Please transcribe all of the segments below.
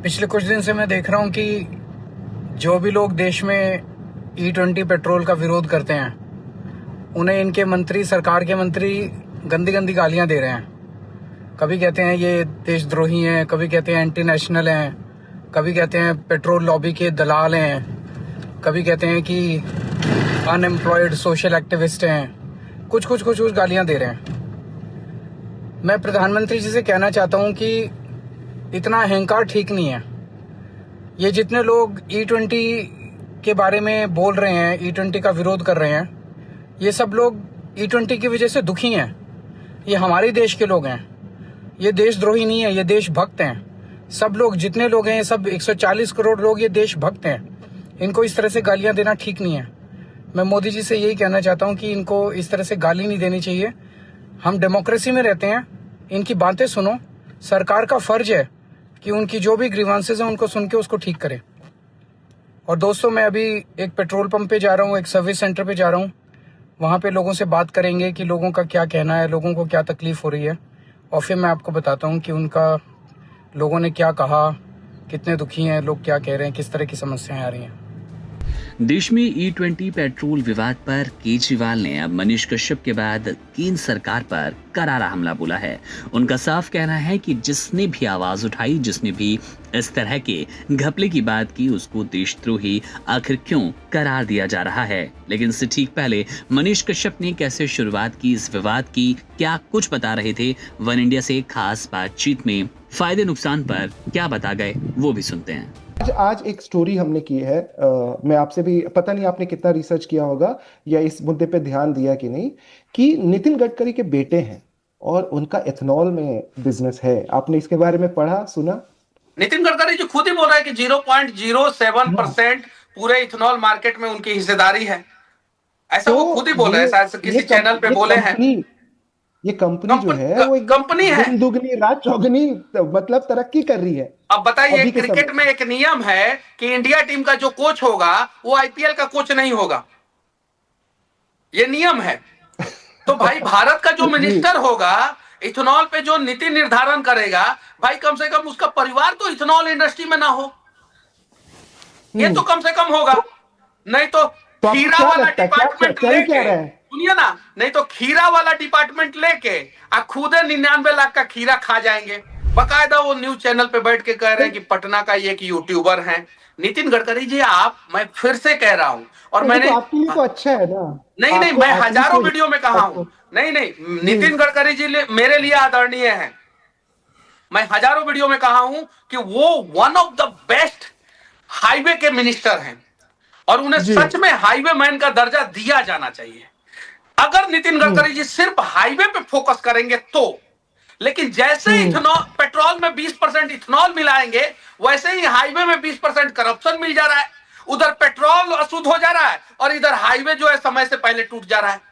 पिछले कुछ दिन से मैं देख रहा हूँ कि जो भी लोग देश में E20 पेट्रोल का विरोध करते हैं, उन्हें इनके मंत्री, सरकार के मंत्री गंदी गंदी गालियाँ दे रहे हैं। कभी कहते हैं ये देशद्रोही हैं, कभी कहते हैं एंटी नेशनल हैं, कभी कहते हैं पेट्रोल लॉबी के दलाल हैं, कभी कहते हैं कि अनएम्प्लॉयड सोशल एक्टिविस्ट हैं। कुछ गालियाँ दे रहे हैं। मैं प्रधानमंत्री जी से कहना चाहता हूँ कि इतना अहंकार ठीक नहीं है। ये जितने लोग E20 के बारे में बोल रहे हैं, E20 का विरोध कर रहे हैं, ये सब लोग E20 की वजह से दुखी हैं। ये हमारे देश के लोग हैं, ये देशद्रोही नहीं है, ये देशभक्त हैं। सब लोग जितने लोग हैं, ये सब 140 करोड़ लोग ये देशभक्त हैं। इनको इस तरह से गालियां देना ठीक नहीं है। मैं मोदी जी से यही कहना चाहता हूं कि इनको इस तरह से गाली नहीं देनी चाहिए। हम डेमोक्रेसी में रहते हैं, इनकी बातें सुनो। सरकार का फर्ज है कि उनकी जो भी ग्रीवांसेस हैं उनको सुन के उसको ठीक करें। और दोस्तों, मैं अभी एक पेट्रोल पंप पे जा रहा हूँ, एक सर्विस सेंटर पे जा रहा हूँ। वहाँ पे लोगों से बात करेंगे कि लोगों का क्या कहना है, लोगों को क्या तकलीफ हो रही है, और फिर मैं आपको बताता हूँ कि उनका लोगों ने क्या कहा, कितने दुखी हैं लोग, क्या कह रहे हैं, किस तरह की समस्याएं आ रही हैं। देश में E20 पेट्रोल विवाद पर केजरीवाल ने अब मनीष कश्यप के बाद केंद्र सरकार पर करारा हमला बोला है। उनका साफ कहना है कि जिसने भी आवाज उठाई, जिसने भी इस तरह के घपले की बात की, उसको देशद्रोही आखिर क्यों करार दिया जा रहा है। लेकिन इससे ठीक पहले मनीष कश्यप ने कैसे शुरुआत की इस विवाद की, क्या कुछ बता रहे थे वन इंडिया से खास बातचीत में, फायदे नुकसान पर क्या बता गए, वो भी सुनते हैं। आज एक स्टोरी हमने की है। मैं आपसे भी, पता नहीं आपने कितना रिसर्च किया होगा या इस मुद्दे पे ध्यान दिया कि नहीं, कि नितिन गडकरी के बेटे हैं और उनका एथनॉल में बिजनेस है। आपने इसके बारे में पढ़ा, सुना? नितिन गडकरी जो खुद ही बोल रहा है कि 0.07% पूरे इथेनॉल मार्केट में उनकी हिस्सेदारी है। ऐसा वो खुद ही बोल रहे हैं, शायद किसी चैनल पे बोले हैं। ये कंपनी जो है वो कंपनी है, दुगनी रात चौगनी मतलब तरक्की कर रही है। अब बताइए, क्रिकेट में एक नियम है कि इंडिया टीम का जो कोच होगा वो आईपीएल का कोच नहीं होगा, ये नियम है। तो भाई भारत का जो मिनिस्टर होगा इथेनॉल पे, जो नीति निर्धारण करेगा, भाई कम से कम उसका परिवार तो इथेनॉल इंडस्ट्री में ना हो, ये तो कम से कम होगा। नहीं तो खीरा वाला डिपार्टमेंट लेके, सुनिए ना, नहीं तो खीरा वाला डिपार्टमेंट लेके आप खुद 99 लाख का खीरा खा जाएंगे। बकायदा वो न्यूज चैनल पे बैठ के कह रहे हैं कि पटना का एक यूट्यूबर है। नितिन गडकरी जी, आप, मैं फिर से कह रहा हूं, और मैंने, तो आपके लिए तो अच्छा है ना। नहीं, मैं हजारों वीडियो में कहा हूं। नहीं, नितिन गडकरी जी मेरे लिए आदरणीय है। मैं हजारों वीडियो में कहा हूं कि वो one of the best highway के मिनिस्टर हैं और उन्हें सच में हाईवे मैन का दर्जा दिया जाना चाहिए। अगर नितिन गडकरी जी सिर्फ हाईवे पे फोकस करेंगे तो, लेकिन जैसे इथेनॉल, पेट्रोल में 20% इथेनॉल मिलाएंगे, वैसे ही हाईवे में 20% करप्शन मिल जा रहा है। उधर पेट्रोल अशुद्ध हो जा रहा है और इधर हाईवे जो है समय से पहले टूट जा रहा है।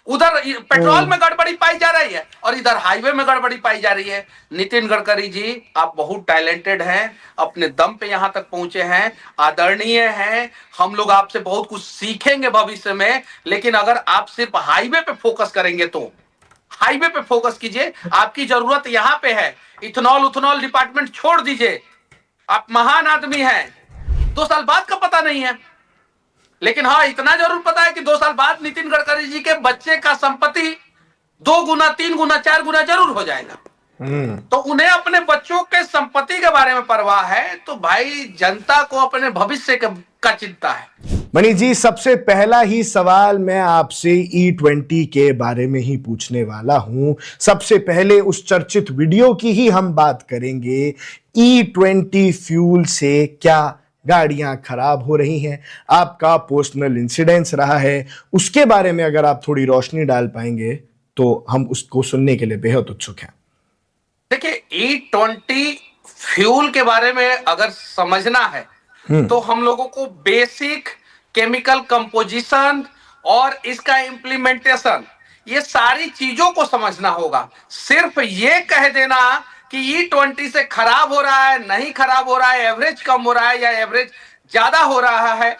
उधर पेट्रोल में गड़बड़ी पाई जा रही है और इधर हाईवे में गड़बड़ी पाई जा रही है। नितिन गडकरी जी, आप बहुत टैलेंटेड हैं, अपने दम पे यहां तक पहुंचे हैं, आदरणीय हैं। हम लोग आपसे बहुत कुछ सीखेंगे भविष्य में, लेकिन अगर आप सिर्फ हाईवे पे फोकस करेंगे तो, हाईवे पे फोकस कीजिए। आपकी जरूरत यहां पे है। इथेनॉल डिपार्टमेंट छोड़ दीजिए। आप महान आदमी हैं। 2 साल बाद का पता नहीं है, लेकिन हाँ, इतना जरूर पता है कि 2 साल बाद नितिन गडकरी जी के बच्चे का संपत्ति 2 गुना, 3 गुना, 4 गुना जरूर हो जाएगा। तो उन्हें अपने बच्चों के संपत्ति के बारे में परवाह है, तो भाई जनता को अपने भविष्य का चिंता है। मनीष जी, सबसे पहला ही सवाल मैं आपसे E20 के बारे में ही पूछने वाला हूं। सबसे पहले उस चर्चित वीडियो की ही हम बात करेंगे। E20 फ्यूल से क्या गाड़ियां खराब हो रही हैं? आपका पर्सनल इंसिडेंस रहा है, उसके बारे में अगर आप थोड़ी रोशनी डाल पाएंगे तो हम उसको सुनने के लिए बेहद उत्सुक हैं। देखिए, E20 फ्यूल के बारे में अगर समझना है तो हम लोगों को बेसिक केमिकल कंपोजिशन और इसका इंप्लीमेंटेशन, ये सारी चीजों को समझना होगा। सिर्फ ये कह देना कि E20 से खराब हो रहा है, नहीं खराब हो रहा है, एवरेज कम हो रहा है या एवरेज ज्यादा हो रहा है,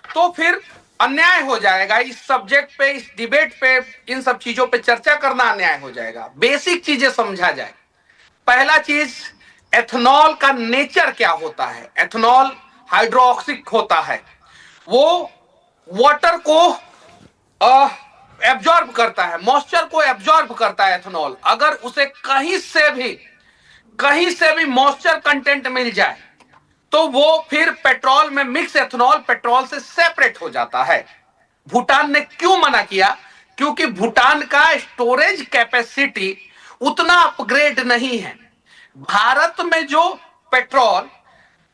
तो फिर अन्याय हो जाएगा। इस सब्जेक्ट पे, इस डिबेट पे, इन सब चीजों पे चर्चा करना अन्याय हो जाएगा। बेसिक चीजें समझा जाए। पहला चीज, एथनॉल का नेचर क्या होता है। एथनॉल हाइड्रोक्सिक होता है, वो वाटर को एब्जॉर्ब करता है, मॉइस्चर को एब्जॉर्ब करता है एथनॉल। अगर उसे कहीं से भी मॉइस्चर कंटेंट मिल जाए तो वो फिर पेट्रोल में मिक्स एथनॉल पेट्रोल से सेपरेट हो जाता है। भूटान ने क्यों मना किया? क्योंकि भूटान का स्टोरेज कैपेसिटी उतना अपग्रेड नहीं है। भारत में जो पेट्रोल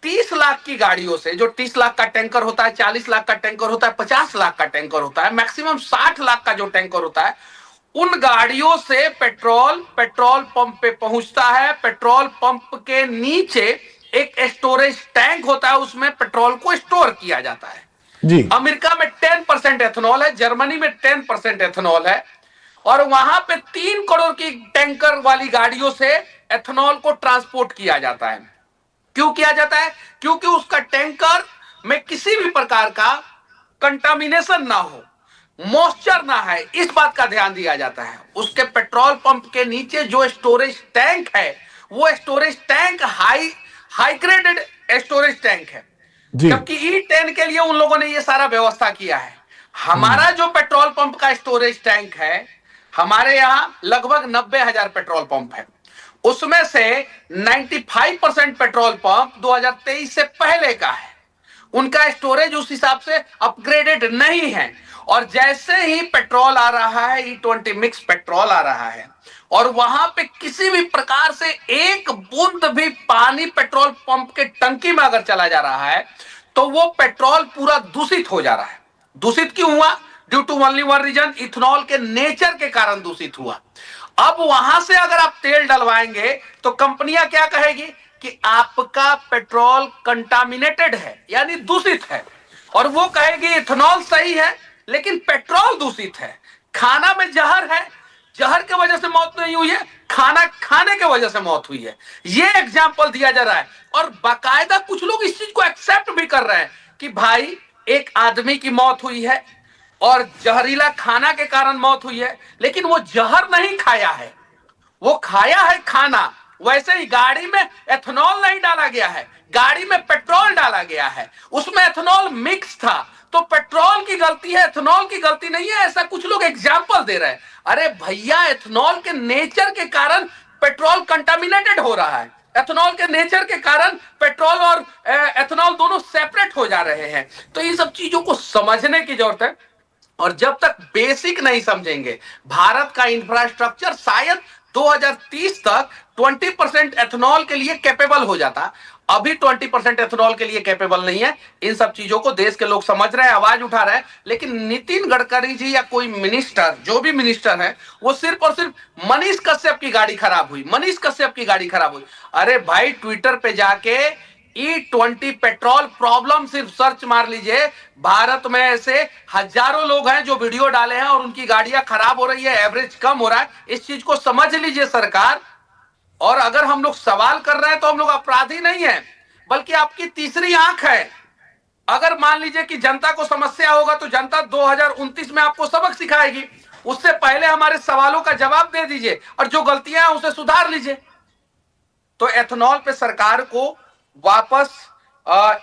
30 लाख की गाड़ियों से, जो 30 लाख का टैंकर होता है, 40 लाख का टैंकर होता है, 50 लाख का टैंकर होता है, मैक्सिमम 60 लाख का जो टैंकर होता है, उन गाड़ियों से पेट्रोल पंप पे पहुंचता है। पेट्रोल पंप के नीचे एक स्टोरेज टैंक होता है, उसमें पेट्रोल को स्टोर किया जाता है जी। अमेरिका में 10% एथनॉल है, जर्मनी में 10% एथनॉल है, और वहां पे 3 करोड़ की टैंकर वाली गाड़ियों से एथनॉल को ट्रांसपोर्ट किया जाता है। क्यों किया जाता है? क्योंकि उसका टैंकर में किसी भी प्रकार का कंटामिनेशन ना हो, मॉइस्चर ना है, इस बात का ध्यान दिया जाता है। उसके पेट्रोल पंप के नीचे जो स्टोरेज टैंक है, वो storage tank high graded storage tank है, जबकि E10 के लिए उन लोगों ने ये सारा व्यवस्था किया है। हमारा जो पेट्रोल पंप का स्टोरेज टैंक है, हमारे यहां लगभग 90,000 पेट्रोल पंप है, उसमें से 95% पेट्रोल पंप 2023 से पहले का है। उनका स्टोरेज उस हिसाब से अपग्रेडेड नहीं है। और जैसे ही पेट्रोल आ रहा है, E20 मिक्स पेट्रोल आ रहा है, और वहां पे किसी भी प्रकार से एक बूंद भी पानी पेट्रोल पंप के टंकी में अगर चला जा रहा है, तो वो पेट्रोल पूरा दूषित हो जा रहा है। दूषित क्यों हुआ? Due to only one reason, ethanol के नेचर के कारण दूषित हुआ। अब वहां से अगर आप तेल डलवाएंगे तो कंपनियां क्या कहेगी कि आपका पेट्रोल कंटामिनेटेड है, यानी दूषित है, और वो कहेगी इथेनॉल सही है लेकिन पेट्रोल दूषित है। खाना में जहर है, जहर की वजह से मौत नहीं हुई है, खाना खाने की वजह से मौत हुई है। ये एग्जाम्पल दिया जा रहा है, और बाकायदा कुछ लोग इस चीज को एक्सेप्ट भी कर रहे हैं कि भाई एक आदमी की मौत हुई है और जहरीला खाना के कारण मौत हुई है, लेकिन वो जहर नहीं खाया है, वो खाया है खाना। वैसे ही गाड़ी में एथेनॉल नहीं डाला गया है, गाड़ी में पेट्रोल डाला गया है, उसमें एथेनॉल मिक्स था, तो पेट्रोल की गलती है, एथेनॉल की गलती नहीं है, ऐसा कुछ लोग एग्जाम्पल दे रहे हैं। अरे भैया, एथेनॉल के नेचर के कारण पेट्रोल कंटामिनेटेड हो रहा है, एथेनॉल के नेचर के कारण पेट्रोल और एथेनॉल दोनों सेपरेट हो जा रहे हैं। तो इन सब चीजों को समझने की जरूरत है, और जब तक बेसिक नहीं समझेंगे, भारत का इंफ्रास्ट्रक्चर शायद 2030 तक 20% एथेनॉल के लिए कैपेबल हो जाता। अभी 20% एथेनॉल के लिए कैपेबल नहीं है। इन सब चीजों को देश के लोग समझ रहे हैं, आवाज उठा रहे हैं, लेकिन नितिन गडकरी जी या कोई मिनिस्टर, जो भी मिनिस्टर है, वो सिर्फ और सिर्फ मनीष कश्यप की गाड़ी खराब हुई, मनीष कश्यप की गाड़ी खराब हुई। अरे भाई, ट्विटर पे जाके E20 पेट्रोल प्रॉब्लम सिर्फ सर्च मार लीजिए, भारत में ऐसे हजारों लोग हैं जो वीडियो डाले हैं और उनकी गाड़ियां खराब हो रही है, एवरेज कम हो रहा है। इस चीज को समझ लीजिए सरकार। और अगर हम लोग सवाल कर रहे हैं तो हम लोग अपराधी नहीं है, बल्कि आपकी तीसरी आंख है। अगर मान लीजिए कि जनता को समस्या होगा तो जनता 2029 में आपको सबक सिखाएगी, उससे पहले हमारे सवालों का जवाब दे दीजिए और जो गलतियां हैं उसे सुधार लीजिए। तो एथेनॉल पे सरकार को वापस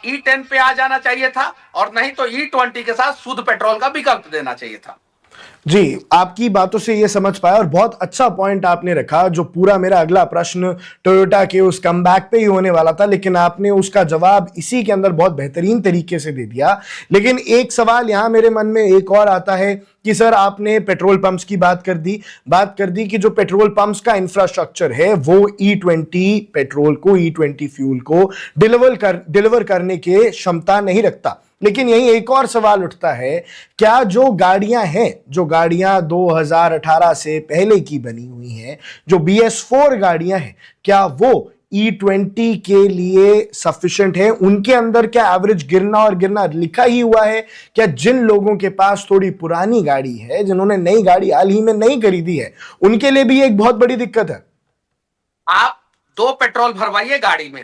E10 पे आ जाना चाहिए था, और नहीं तो E20 के साथ शुद्ध पेट्रोल का विकल्प देना चाहिए था। जी, आपकी बातों से ये समझ पाया, और बहुत अच्छा पॉइंट आपने रखा। जो पूरा मेरा अगला प्रश्न टोयोटा के उस कमबैक पे ही होने वाला था, लेकिन आपने उसका जवाब इसी के अंदर बहुत बेहतरीन तरीके से दे दिया। लेकिन एक सवाल यहां मेरे मन में एक और आता है कि सर, आपने पेट्रोल पंप्स की बात कर दी कि जो पेट्रोल पंप्स का इंफ्रास्ट्रक्चर है वो E20 पेट्रोल को, E20 फ्यूल को डिलीवर करने के क्षमता नहीं रखता। लेकिन यही एक और सवाल उठता है, क्या जो गाड़ियां 2018 से पहले की बनी हुई हैं, जो BS4 गाड़ियां हैं, क्या वो E20 के लिए सफिशिएंट है? उनके अंदर क्या एवरेज गिरना लिखा ही हुआ है? क्या जिन लोगों के पास थोड़ी पुरानी गाड़ी है, जिन्होंने नई गाड़ी हाल ही में नहीं खरीदी है, उनके लिए भी एक बहुत बड़ी दिक्कत है? आप 2 पेट्रोल भरवाइए गाड़ी में,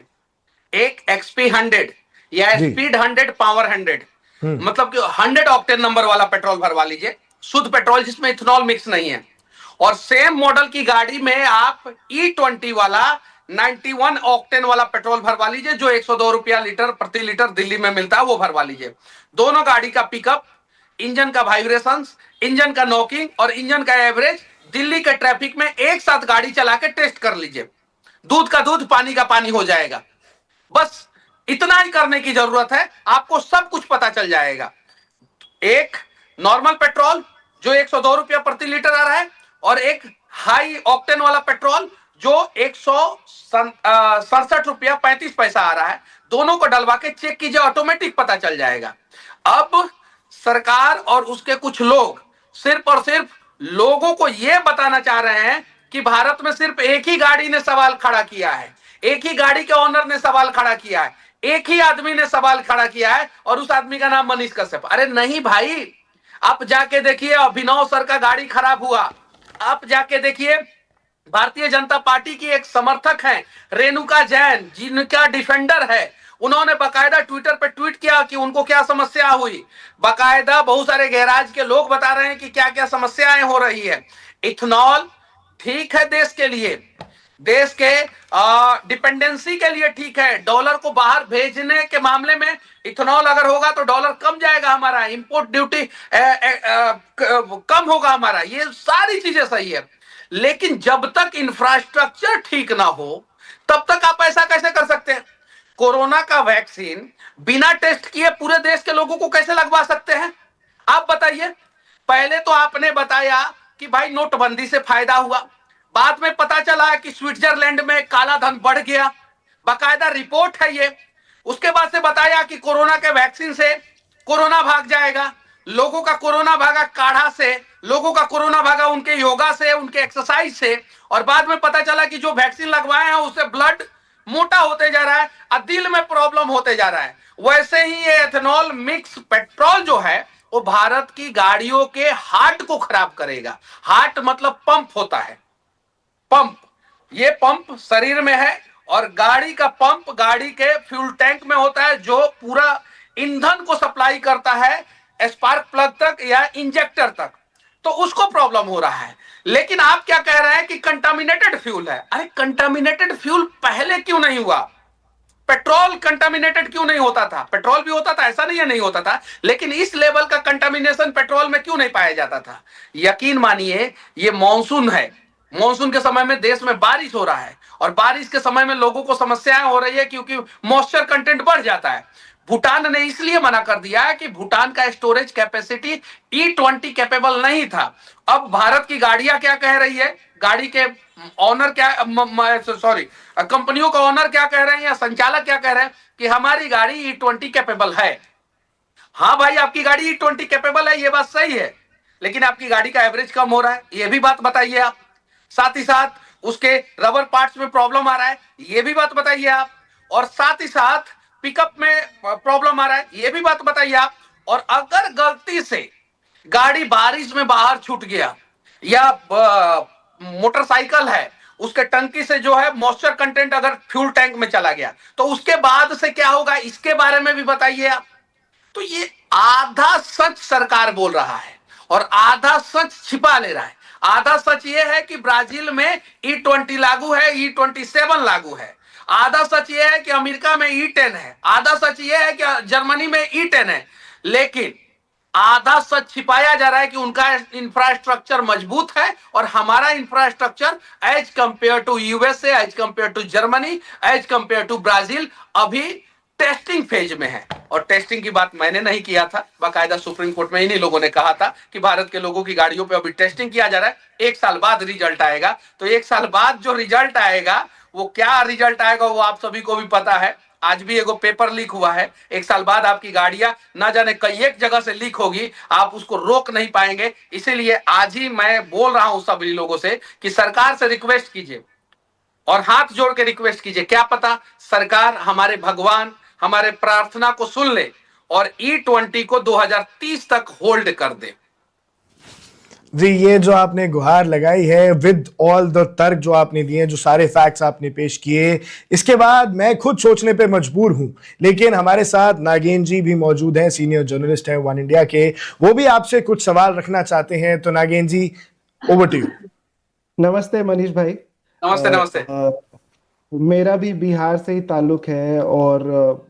एक XP 100 या स्पीड 100 पावर 100, मतलब कि 100 ऑक्टेन नंबर वाला पेट्रोल भरवा लीजिए, शुद्ध पेट्रोल जिसमें इथेनॉल मिक्स नहीं है। और सेम मॉडल की गाड़ी में आप E20 वाला 91 ऑक्टेन वाला पेट्रोल भरवा लीजिए, जो 102 रुपया लीटर प्रति लीटर दिल्ली में मिलता है, वो भरवा लीजिए। दोनों गाड़ी का पिकअप, इंजन का वाइब्रेशंस, इंजन का नॉकिंग और इंजन का एवरेज दिल्ली के ट्रैफिक में एक साथ गाड़ी चला के टेस्ट कर लीजिए। दूध का दूध, पानी का पानी हो जाएगा। बस इतना ही करने की जरूरत है, आपको सब कुछ पता चल जाएगा। एक नॉर्मल पेट्रोल जो 102 रुपया प्रति लीटर आ रहा है, और एक हाई ऑक्टेन वाला पेट्रोल जो 167 रुपया 35 पैसा आ रहा है। दोनों को डलवा के चेक कीजिए, ऑटोमेटिक पता चल जाएगा। अब सरकार और उसके कुछ लोग सिर्फ और सिर्फ लोगों को यह बताना चाह रहे हैं कि भारत में सिर्फ एक ही गाड़ी ने सवाल खड़ा किया है, एक ही गाड़ी के ओनर ने सवाल खड़ा किया है, एक ही आदमी ने सवाल खड़ा किया है, और उस आदमी का नाम मनीष कश्यप। अरे नहीं भाई, आप जाके देखिए, अभिनव सर का गाड़ी खराब हुआ। आप जाके देखिए, भारतीय जनता पार्टी की एक समर्थक हैं रेणुका जैन, जिनका डिफेंडर है, उन्होंने बकायदा ट्विटर पे ट्वीट किया कि उनको क्या समस्या हुई। बकायदा बहुत सारे गैराज के लोग बता रहे हैं कि क्या क्या समस्याएं हो रही है। इथेनॉल ठीक है देश के लिए, देश के डिपेंडेंसी के लिए ठीक है। डॉलर को बाहर भेजने के मामले में इथेनॉल अगर होगा तो डॉलर कम जाएगा, हमारा इंपोर्ट ड्यूटी कम होगा हमारा, ये सारी चीजें सही है। लेकिन जब तक इंफ्रास्ट्रक्चर ठीक ना हो तब तक आप ऐसा कैसे कर सकते हैं? कोरोना का वैक्सीन बिना टेस्ट किए पूरे देश के लोगों को कैसे लगवा सकते हैं? आप बताइए। पहले तो आपने बताया कि भाई नोटबंदी से फायदा हुआ, बाद में पता चला कि स्विट्जरलैंड में काला धन बढ़ गया, बकायदा रिपोर्ट है ये। उसके बाद से बताया कि कोरोना के वैक्सीन से कोरोना भाग जाएगा, लोगों का कोरोना भागा काढ़ा से, लोगों का कोरोना भागा उनके योगा से, उनके एक्सरसाइज से, और बाद में पता चला कि जो वैक्सीन लगवाए हैं उससे ब्लड मोटा होते जा रहा है और दिल में प्रॉब्लम होते जा रहा है। वैसे ही ये एथेनॉल मिक्स पेट्रोल जो है वो भारत की गाड़ियों के हार्ट को खराब करेगा। हार्ट मतलब पंप होता है, पंप, ये पंप शरीर में है, और गाड़ी का पंप गाड़ी के फ्यूल टैंक में होता है, जो पूरा ईंधन को सप्लाई करता है स्पार्क प्लग तक या इंजेक्टर तक। तो उसको प्रॉब्लम हो रहा है। लेकिन आप क्या कह रहे हैं कि कंटामिनेटेड फ्यूल है। अरे कंटामिनेटेड फ्यूल पहले क्यों नहीं हुआ? पेट्रोल कंटामिनेटेड क्यों नहीं होता था? पेट्रोल भी होता था, ऐसा नहीं है नहीं होता था, लेकिन इस लेवल का कंटामिनेशन पेट्रोल में क्यों नहीं पाया जाता था? यकीन मानिए, ये मॉनसून है, मॉनसून के समय में देश में बारिश हो रहा है, और बारिश के समय में लोगों को समस्याएं हो रही है क्योंकि मॉइस्चर कंटेंट बढ़ जाता है। भूटान ने इसलिए मना कर दिया है कि भूटान का स्टोरेज कैपेसिटी E20 कैपेबल नहीं था। अब भारत की गाड़ियां क्या कह रही है, गाड़ी के ऑनर क्या, सॉरी, कंपनियों का ऑनर क्या कह रहे हैं या संचालक क्या कह रहे हैं कि हमारी गाड़ी E20 कैपेबल है। हाँ भाई, आपकी गाड़ी E20 कैपेबल है, ये बात सही है, लेकिन आपकी गाड़ी का एवरेज कम हो रहा है, ये भी बात बताइए आप। साथ ही साथ उसके रबर पार्ट्स में प्रॉब्लम आ रहा है, ये भी बात बताइए आप। और साथ ही साथ पिकअप में प्रॉब्लम आ रहा है, ये भी बात बताइए आप। और अगर गलती से गाड़ी बारिश में बाहर छूट गया, या मोटरसाइकिल है उसके टंकी से जो है मॉइस्चर कंटेंट अगर फ्यूल टैंक में चला गया, तो उसके बाद से क्या होगा, इसके बारे में भी बताइए आप। तो ये आधा सच सरकार बोल रहा है और आधा सच छिपा ले रहा है। आधा सच ये है कि ब्राजील में E20 लागू है, E27 लागू है। आधा सच ये है कि अमेरिका में E10 है। आधा सच ये है कि जर्मनी में E10 है। लेकिन आधा सच छिपाया जा रहा है कि उनका इंफ्रास्ट्रक्चर मजबूत है और हमारा infrastructure as compare to USA, as compare to Germany, as compare to Brazil अभी टेस्टिंग फेज में है। और टेस्टिंग की बात मैंने नहीं किया था, बाकायदा सुप्रीम कोर्ट में इन्हीं लोगों ने कहा था कि भारत के लोगों की गाड़ियों पे अभी टेस्टिंग किया जा रहा है, 1 साल बाद रिजल्ट आएगा। तो 1 साल बाद जो रिजल्ट आएगा, वो क्या रिजल्ट आएगा वो आप सभी को भी पता है। आज भी एगो पेपर लीक हुआ है, 1 साल बाद आपकी गाड़ियां ना जाने कई एक जगह से लीक होगी, आप उसको रोक नहीं पाएंगे। इसीलिए आज ही मैं बोल रहा हूं सभी लोगों से कि सरकार से रिक्वेस्ट कीजिए और हाथ जोड़ के रिक्वेस्ट कीजिए, क्या पता सरकार हमारे भगवान हमारे प्रार्थना को सुन ले और E20 को 2030 तक होल्ड कर दे। जी, ये जो आपने गुहार लगाई है विद ऑल द तर्क जो आपने दिए, जो सारे फैक्ट्स आपने पेश किए, इसके बाद मैं खुद सोचने पे मजबूर हूं। लेकिन हमारे साथ नागेन जी भी मौजूद हैं, सीनियर जर्नलिस्ट हैं वन इंडिया के, वो भी आपसे कुछ सवाल रखना चाहते हैं। तो नागेन जी, ओवर टू यू। नमस्ते मनीष भाई। नमस्ते। नमस्ते। मेरा भी बिहार से ही ताल्लुक है। और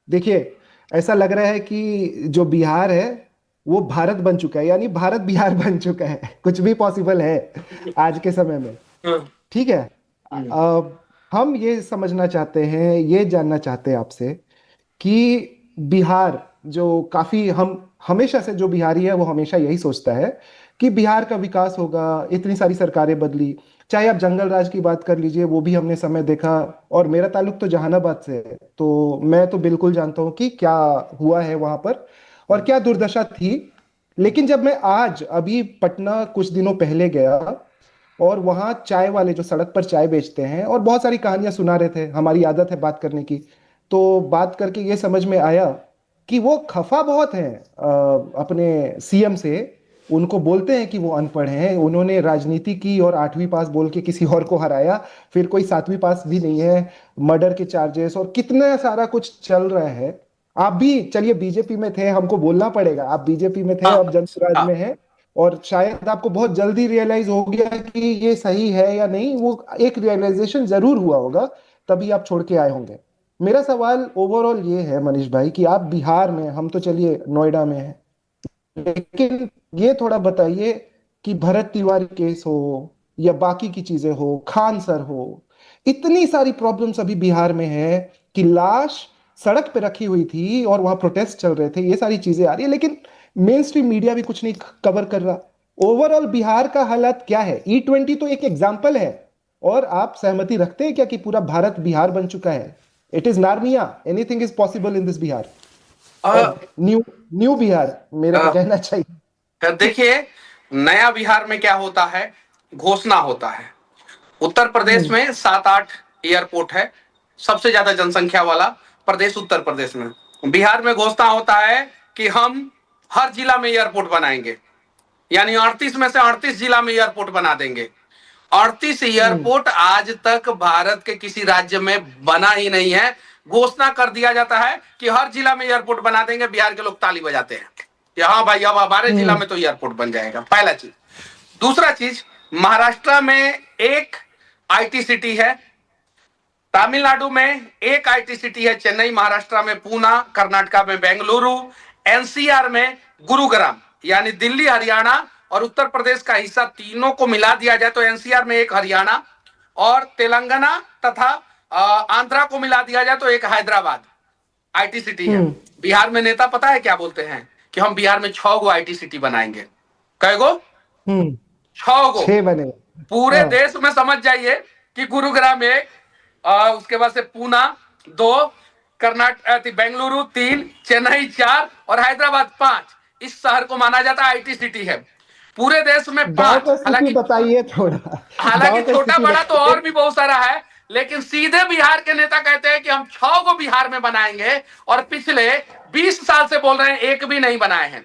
देखिए, ऐसा लग रहा है कि जो बिहार है वो भारत बन चुका है, यानी भारत बिहार बन चुका है। कुछ भी पॉसिबल है आज के समय में। ठीक है। अब हम ये समझना चाहते हैं, ये जानना चाहते हैं आपसे कि बिहार जो काफी, हम हमेशा से, जो बिहारी है वो हमेशा यही सोचता है कि बिहार का विकास होगा। इतनी सारी सरकारें बदली, चाहे आप जंगल राज की बात कर लीजिए, वो भी हमने समय देखा। और मेरा ताल्लुक तो जहानाबाद से है, तो मैं तो बिल्कुल जानता हूँ कि क्या हुआ है वहां पर और क्या दुर्दशा थी। लेकिन जब मैं आज अभी पटना कुछ दिनों पहले गया और वहाँ चाय वाले जो सड़क पर चाय बेचते हैं और बहुत सारी कहानियां सुना रहे थे, हमारी आदत है बात करने की, तो बात करके ये समझ में आया कि वो खफा बहुत हैं अपने सीएम से। उनको बोलते हैं कि वो अनपढ़ हैं, उन्होंने राजनीति की और 8वीं पास बोल के किसी और को हराया, फिर कोई 7वीं पास भी नहीं है, मर्डर के चार्जेस और कितना सारा कुछ चल रहा है। आप भी चलिए बीजेपी में थे, हमको बोलना पड़ेगा, आप बीजेपी में थे, अब जनता राज में है, और शायद आपको बहुत जल्दी रियलाइज हो गया कि ये सही है या नहीं। वो एक रियलाइजेशन जरूर हुआ होगा, तभी आप छोड़ के आए होंगे। मेरा सवाल ओवरऑल ये है मनीष भाई कि आप बिहार में, हम तो चलिए नोएडा में हैं, लेकिन ये थोड़ा बताइए कि भरत तिवारी केस हो या बाकी की चीजें हो, खान सर हो, इतनी सारी प्रॉब्लम्स अभी बिहार में है कि लाश सड़क पे रखी हुई थी और वहां प्रोटेस्ट चल रहे थे, ये सारी चीजें आ रही है, लेकिन मेन स्ट्रीम मीडिया भी कुछ नहीं कवर कर रहा। ओवरऑल बिहार का हालात क्या है? E20 तो एक एग्जाम्पल है, और आप सहमति रखते हैं क्या कि पूरा भारत बिहार बन चुका है? It is Narnia, anything is possible in this Bihar, new Bihar मेरा कहना चाहिए। देखिए, नया बिहार में क्या होता है, घोषणा होता है। उत्तर प्रदेश में 7-8 एयरपोर्ट है, सबसे ज्यादा जनसंख्या वाला प्रदेश उत्तर प्रदेश में। बिहार में घोषणा होता है कि हम हर जिला में एयरपोर्ट बनाएंगे, यानी 38 में से 38 जिला में एयरपोर्ट बना देंगे। 38 एयरपोर्ट आज तक भारत के किसी राज्य में बना ही नहीं है। घोषणा कर दिया जाता है कि हर जिला में एयरपोर्ट बना देंगे, बिहार के लोग ताली बजाते हैं कि हाँ भाई अब हमारे जिला में तो एयरपोर्ट बन जाएगा। पहला चीज। दूसरा चीज, महाराष्ट्र में एक आईटी सिटी है, तमिलनाडु में एक आईटी सिटी है, चेन्नई, महाराष्ट्र में पूना, कर्नाटका में बेंगलुरु, एनसीआर में गुरुग्राम, यानी दिल्ली, हरियाणा और उत्तर प्रदेश का हिस्सा तीनों को मिला दिया जाए तो एनसीआर में एक हरियाणा, और तेलंगाना तथा आंध्रा को मिला दिया जाए तो एक हैदराबाद आईटी सिटी है। बिहार में नेता पता है क्या बोलते हैं कि हम बिहार में 6 गो आईटी सिटी बनाएंगे। कै गो? 6 गो। 6 बने पूरे देश में समझ जाइए कि गुरुग्राम 1, उसके बाद से पूना 2, कर्नाटक बेंगलुरु 3, चेन्नई 4 और हैदराबाद 5 इस शहर को माना जाता है आईटी सिटी है। पूरे देश में 5। हालांकि बताइए थोड़ा, हालांकि छोटा बड़ा तो और भी बहुत सारा है, लेकिन सीधे बिहार के नेता कहते हैं कि हम 6 को बिहार में बनाएंगे, और पिछले 20 साल से बोल रहे हैं, एक भी नहीं बनाए हैं।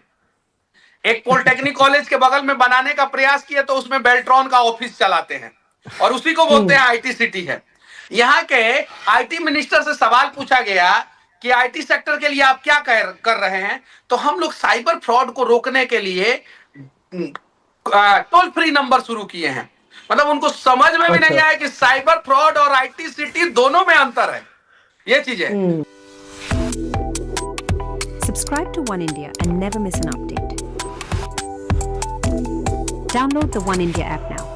एक पॉलिटेक्निक कॉलेज के बगल में बनाने का प्रयास किया तो उसमें बेल्ट्रॉन का ऑफिस चलाते हैं और उसी को बोलते हैं आईटी सिटी है। यहाँ के आईटी मिनिस्टर से सवाल पूछा गया कि आईटी सेक्टर के लिए आप क्या कर रहे हैं, तो हम लोग साइबर फ्रॉड को रोकने के लिए टोल फ्री नंबर शुरू किए हैं। मतलब उनको समझ में भी नहीं आया कि साइबर फ्रॉड और आईटी सिटी दोनों में अंतर है। ये चीज है। Subscribe to One India and never miss an update. Download the One India app now.